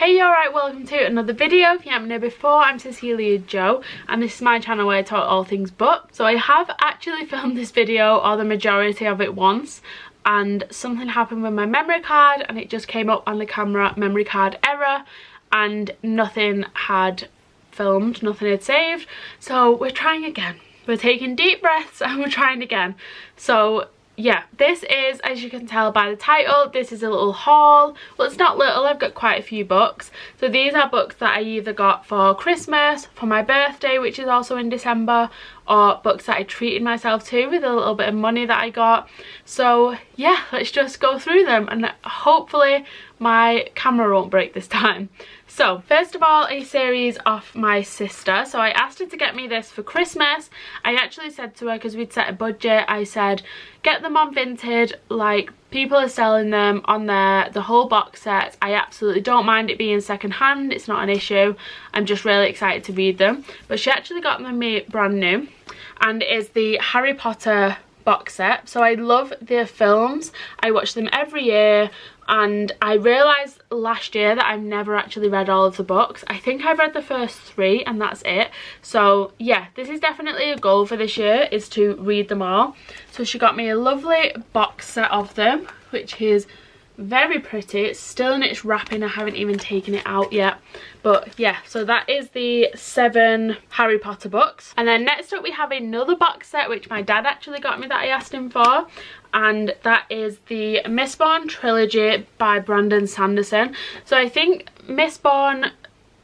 Hey, you alright? Welcome to another video. If you haven't known before, I'm Cecilia Jo, and this is my channel where I talk all things book. So I have actually filmed this video, or the majority of it, once, and something happened with my memory card and it just came up on the camera, memory card error, and nothing had filmed, nothing had saved. So we're trying again. We're taking deep breaths and we're trying again. So yeah, this is, as you can tell by the title, this is a little haul. Well, it's not little, I've got quite a few books. So these are books that I either got for Christmas, for my birthday, which is also in December, or books that I treated myself to with a little bit of money that I got. So yeah, let's just go through them and hopefully my camera won't break this time. So first of all, a series off my sister. So I asked her to get me this for Christmas. I actually said to her, because we'd set a budget, I said get them on Vinted, like people are selling them on there, the whole box set. I absolutely don't mind it being second hand, it's not an issue. I'm just really excited to read them. But she actually got them me brand new, and it is the Harry Potter box set. So I love the films, I watch them every year, and I realised last year that I've never actually read all of the books. I think I've read the first 3 and that's it. So yeah, this is definitely a goal for this year, is to read them all. So she got me a lovely box set of them, which is very pretty. It's still in its wrapping, I haven't even taken it out yet. But yeah, so that is the 7 Harry Potter books. And then next up we have another box set which my dad actually got me that I asked him for, and that is the Mistborn trilogy by Brandon Sanderson. So I think Mistborn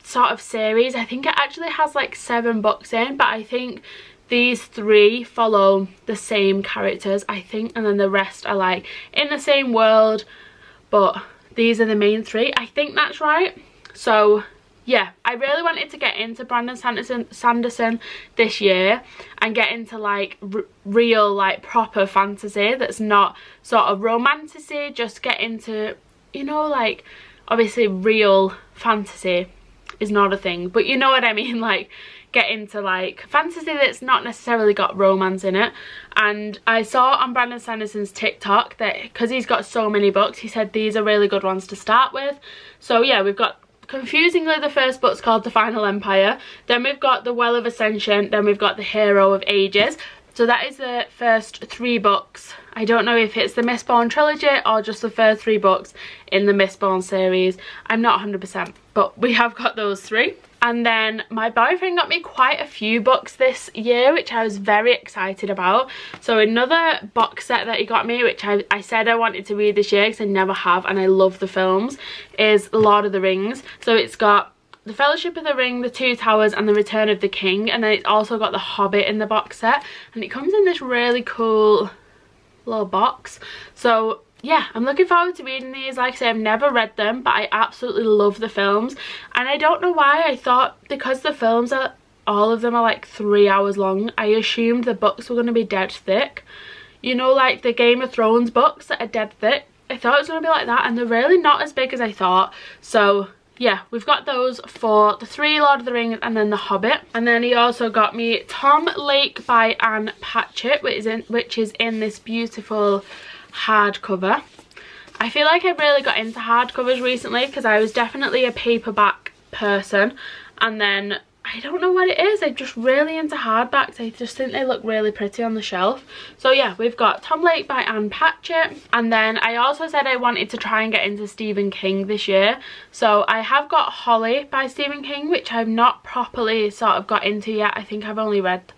sort of series, I think it actually has like 7 books in, but I think these 3 follow the same characters, I think, and then the rest are like in the same world, but these are the main 3. I think that's right. So yeah, I really wanted to get into Brandon Sanderson this year and get into like real, like proper fantasy that's not sort of romantasy, just get into, you know, like obviously real fantasy is not a thing, but you know what I mean, like get into like fantasy that's not necessarily got romance in it. And I saw on Brandon Sanderson's TikTok that because he's got so many books, he said these are really good ones to start with. So yeah, we've got, confusingly, the first book's called The Final Empire, then we've got The Well of Ascension, then we've got The Hero of Ages. So that is the first 3 books. I don't know if it's the Mistborn trilogy or just the first 3 books in the Mistborn series. I'm not 100%, but we have got those 3. And then my boyfriend got me quite a few books this year, which I was very excited about. So another box set that he got me, which I said I wanted to read this year because I never have, and I love the films, is Lord of the Rings. So it's got The Fellowship of the Ring, The Two Towers, and The Return of the King. And then it's also got The Hobbit in the box set. And it comes in this really cool little box. So yeah, I'm looking forward to reading these. Like I say, I've never read them, but I absolutely love the films. And I don't know why, I thought because the films are, all of them are like 3 hours long, I assumed the books were going to be dead thick. You know, like the Game of Thrones books that are dead thick. I thought it was going to be like that, and they're really not as big as I thought. So yeah, we've got those for the 3 Lord of the Rings and then The Hobbit. And then he also got me Tom Lake by Anne Patchett, which is in this beautiful hardcover. I feel like I've really got into hardcovers recently because I was definitely a paperback person, and then I don't know what it is, I'm just really into hardbacks. I just think they look really pretty on the shelf. So yeah, we've got Tom Lake by Anne Patchett. And then I also said I wanted to try and get into Stephen King this year. So I have got Holly by Stephen King, which I've not properly sort of got into yet. I think I've only read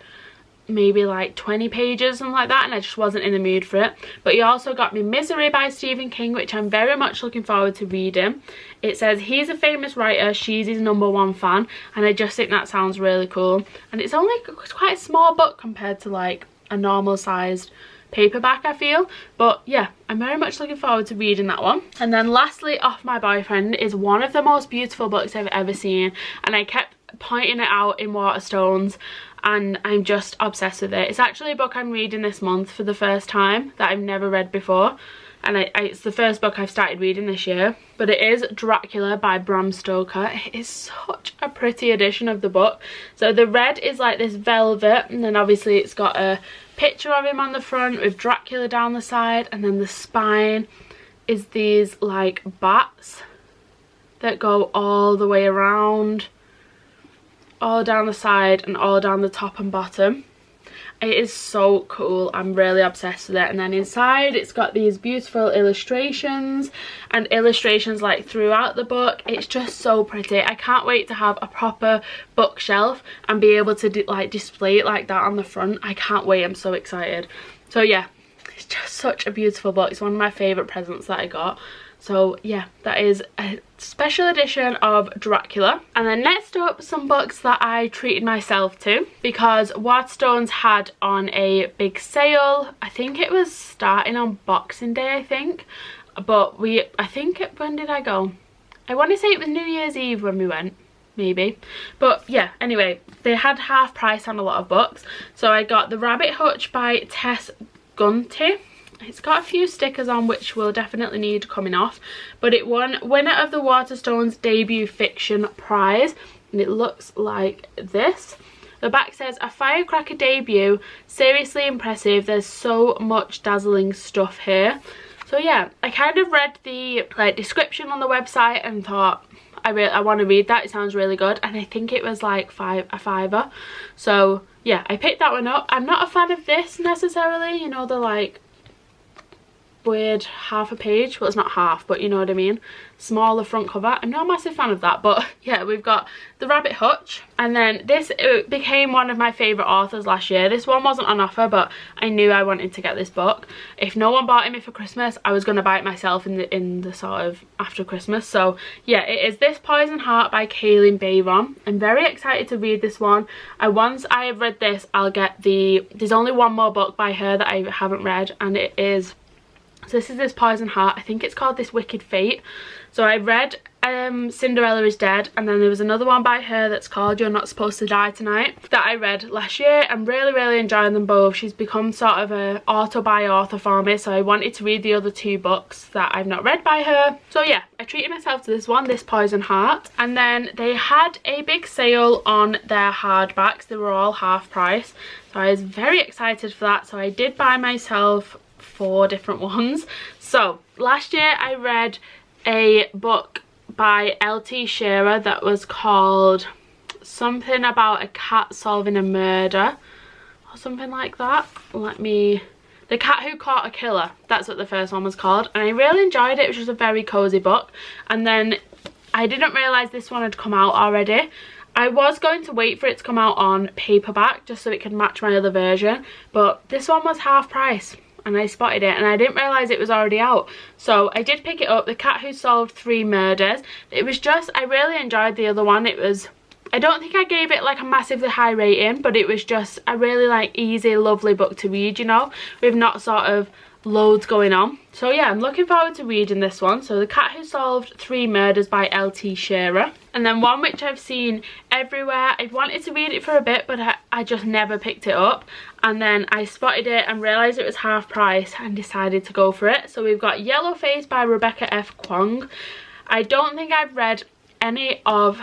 maybe like 20 pages, something like that, and I just wasn't in the mood for it. But he also got me Misery by Stephen King, which I'm very much looking forward to reading. It says he's a famous writer, she's his #1 fan, and I just think that sounds really cool. And it's quite a small book compared to like a normal sized paperback, I feel. But yeah, I'm very much looking forward to reading that one. And then lastly, off my boyfriend, is one of the most beautiful books I've ever seen, and I kept pointing it out in Waterstones, and I'm just obsessed with it. It's actually a book I'm reading this month for the first time that I've never read before, and it's the first book I've started reading this year. But it is Dracula by Bram Stoker. It is such a pretty edition of the book. So the red is like this velvet, and then obviously it's got a picture of him on the front with Dracula down the side, and then the spine is these like bats. that go all the way around, all down the side and all down the top and bottom. It is so cool. I'm really obsessed with it. And then inside it's got these beautiful illustrations and illustrations like throughout the book. It's just so pretty. I can't wait to have a proper bookshelf and be able to like display it like that on the front. I can't wait. I'm so excited. So yeah, it's just such a beautiful book. It's one of my favourite presents that I got. So yeah, that is a special edition of Dracula. And then next up, some books that I treated myself to because Waterstones had on a big sale. I think it was starting on Boxing Day, I think. But when did I go? I want to say it was New Year's Eve when we went, maybe. But yeah, anyway, they had half price on a lot of books. So I got The Rabbit Hutch by Tess Gunty. It's got a few stickers on which will definitely need coming off, but it won winner of the Waterstones debut fiction prize, and it looks like this. The back says, a firecracker debut, seriously impressive, there's so much dazzling stuff here. So yeah, I kind of read the description on the website and thought I want to read that. It sounds really good, and I think it was like a fiver. So yeah, I picked that one up. I'm not a fan of this necessarily, you know, the like weird half a page, well it's not half, but you know what I mean, smaller front cover. I'm not a massive fan of that, but yeah, we've got The Rabbit Hutch. And then this became one of my favourite authors last year. This one wasn't on offer, but I knew I wanted to get this book. If no one bought it me for Christmas, I was going to buy it myself in the sort of after Christmas. So yeah, it is This Poison Heart by Kaylin Bayron. I'm very excited to read this one. Once I have read this, I'll get there's only one more book by her that I haven't read, and it is, so this is This Poison Heart. I think it's called This Wicked Fate. So I read Cinderella is Dead, and then there was another one by her that's called You're Not Supposed to Die Tonight that I read last year. I'm really enjoying them both. She's become sort of a author by author for me, so I wanted to read the other two books that I've not read by her. So yeah, I treated myself to this one, This Poison Heart. And then they had a big sale on their hardbacks. They were all half price, so I was very excited for that. So I did buy myself 4 different ones. So last year I read a book by L.T. Shearer that was called something about a cat solving a murder or something like that. The Cat Who Caught a Killer, that's what the first one was called, and I really enjoyed it. It was just a very cozy book. And then I didn't realise this one had come out already. I was going to wait for it to come out on paperback just so it could match my other version, but this one was half price and I spotted it and I didn't realise it was already out. So I did pick it up, The Cat Who Solved 3 Murders. It was just, I really enjoyed the other one. It was, I don't think I gave it like a massively high rating, but it was just a really like easy, lovely book to read, you know, with not sort of loads going on. So yeah, I'm looking forward to reading this one. So The Cat Who Solved 3 Murders by L.T. Shearer. And then one which I've seen everywhere. I wanted to read it for a bit, but I just never picked it up. And then I spotted it and realised it was half price and decided to go for it. So we've got Yellow Face by Rebecca F. Kwong. I don't think I've read any of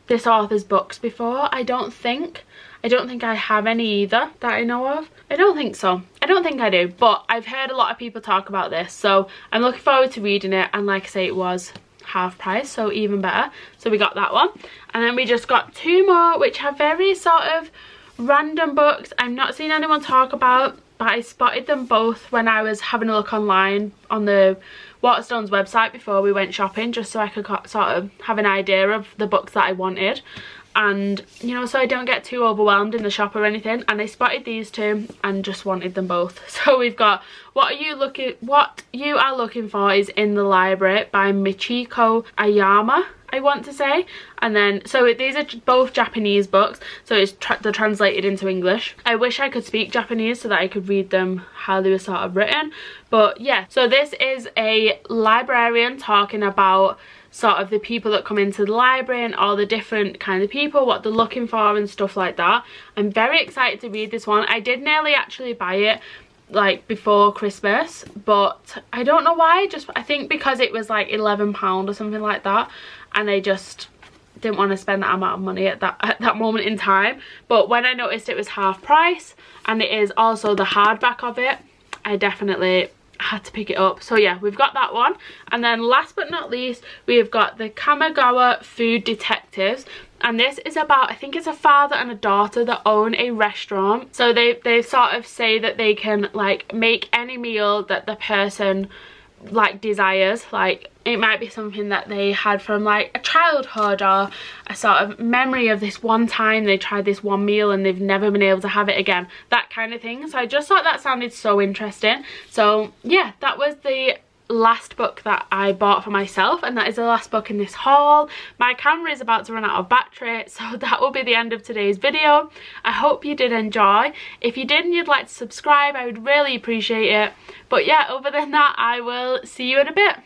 this author's books before. I don't think I have any either that I know of. I don't think so. I don't think I do, but I've heard a lot of people talk about this, so I'm looking forward to reading it. And like I say, it was half price, so even better. So we got that one, and then we just got 2 more which have very sort of random books I've not seen anyone talk about, but I spotted them both when I was having a look online on the Waterstones website before we went shopping, just so I could sort of have an idea of the books that I wanted. And you know, so I don't get too overwhelmed in the shop or anything. And I spotted these 2 and just wanted them both. So we've got What You Are Looking For Is in the Library by Michiko Ayama, I want to say. And then, so these are both Japanese books, so they're translated into English. I wish I could speak Japanese so that I could read them how they were sort of written. But yeah, so this is a librarian talking about sort of the people that come into the library and all the different kind of people, what they're looking for and stuff like that. I'm very excited to read this one. I did nearly actually buy it like before Christmas, but I don't know why. I think because it was like £11 or something like that, and I just didn't want to spend that amount of money at that moment in time. But when I noticed it was half price and it is also the hardback of it, I definitely I had to pick it up. So yeah, we've got that one. And then last but not least, we've got the Kamigawa Food Detectives. And this is about, I think it's a father and a daughter that own a restaurant. So they sort of say that they can like make any meal that the person like desires. Like it might be something that they had from like a childhood or a sort of memory of this one time they tried this one meal and they've never been able to have it again, that kind of thing. So I just thought that sounded so interesting. So yeah, that was the last book that I bought for myself, and that is the last book in this haul. My camera is about to run out of battery, so that will be the end of today's video. I hope you did enjoy. If you did and you'd like to subscribe, I would really appreciate it. But yeah, other than that, I will see you in a bit.